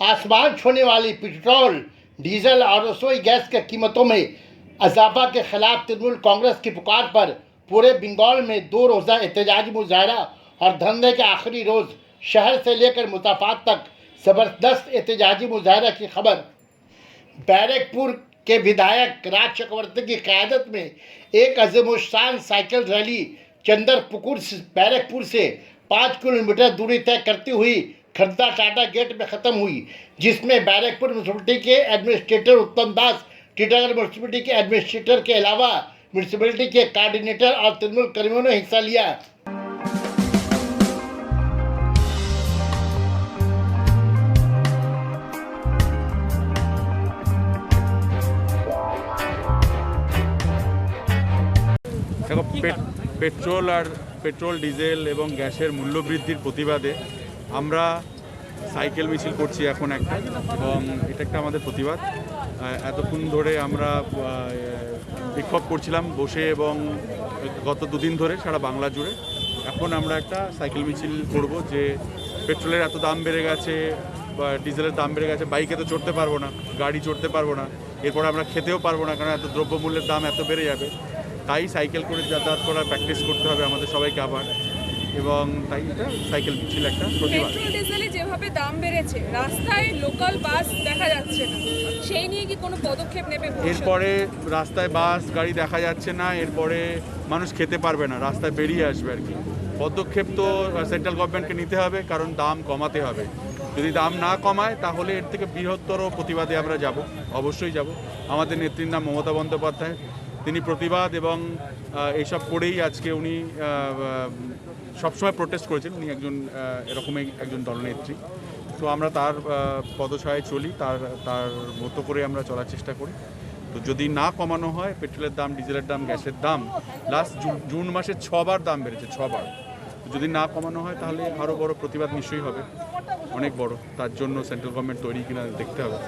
आसमान छूने वाली पेट्रोल, डीजल और रसोई गैस की कीमतों में इजाफा के खिलाफ तृणमूल कांग्रेस की पुकार पर पूरे बंगाल में 2 रोज़ा एहतजाजी मुजाहरा और धरने के आखिरी रोज शहर से लेकर मुजाफात तक जबरदस्त एहतजाजी मुजाहरा की खबर। बैरकपुर के विधायक राज चक्रवर्ती की क़यादत में एक अज़ीमुश्शान साइकिल रैली चंदरपुकुर बैरकपुर से 5 किलोमीटर दूरी तय करती हुई खर्दा टाटा गेट में ख़त्म हुई, जिसमें बैरकपुर म्यूनसिपलिटी के एडमिनिस्ट्रेटर उत्तम दास, टीटागढ़ म्यूनसिपलिटी के एडमिनिस्ट्रेटर के अलावा म्यूनसिपलिटी के कोऑर्डिनेटर और तृणमूल कर्मियों ने हिस्सा लिया। দেখো পেট্রোল ডিজেল এবং গ্যাসের মূল্য বৃদ্ধির প্রতিবাদে আমরা সাইকেল মিছিল করছি এখন একটা, এবং এটা একটা আমাদের প্রতিবাদ। এতক্ষণ ধরে আমরা বিক্ষোভ করছিলাম বসে, এবং গত 2 দিন ধরে সারা বাংলা জুড়ে। এখন আমরা একটা সাইকেল মিছিল করব যে পেট্রোলের এত দাম বেড়ে গেছে বা ডিজেলের দাম বেড়ে গেছে, বাইকে তো চড়তে পারবো না, গাড়ি চড়তে পারবো না, এরপর আমরা খেতেও পারবো না, কারণ এত দ্রব্যমূল্যের দাম এত বেড়ে যাবে। তাই সাইকেল করে যাতায়াত করার প্র্যাকটিস করতে হবে আমাদের সবাইকে আবার, এবং তাই এটা সাইকেল মিছিল একটা প্রতিবাদ। পেট্রোল ডিজেলে যেভাবে দাম বেড়েছে, রাস্তায় লোকাল বাস দেখা যাচ্ছে না, সেই নিয়ে কি কোনো পদক্ষেপ নেবে? এরপরে রাস্তায় বাস গাড়ি দেখা যাচ্ছে না, এরপরে মানুষ খেতে পারবে না, রাস্তায় বেরিয়ে আসবে আর কি। পদক্ষেপ তো সেন্ট্রাল গভর্নমেন্টকে নিতে হবে, কারণ দাম কমাতে হবে। যদি দাম না কমায় তাহলে এর থেকে বৃহত্তর প্রতিবাদে আমরা যাব, অবশ্যই যাব। আমাদের নেত্রীর নাম মমতা বন্দ্যোপাধ্যায়, তিনি প্রতিবাদ এবং এইসব করেই আজকে উনি সবসময় প্রোটেস্ট করেছেন। উনি এরকমই একজন দলনেত্রী। তো আমরা তার পদছায়ায় চলি, তার মতো করে আমরা চলার চেষ্টা করি। তো যদি না কমানো হয় পেট্রোলের দাম, ডিজেলের দাম, গ্যাসের দাম লাস্ট জুন মাসে 6 বার দাম বেড়েছে, 6 বার। যদি না কমানো হয় তাহলে আরও বড় প্রতিবাদ নিশ্চয়ই হবে, অনেক বড়। তার জন্য সেন্ট্রাল গভর্নমেন্ট তৈরি কিনা দেখতে হবে।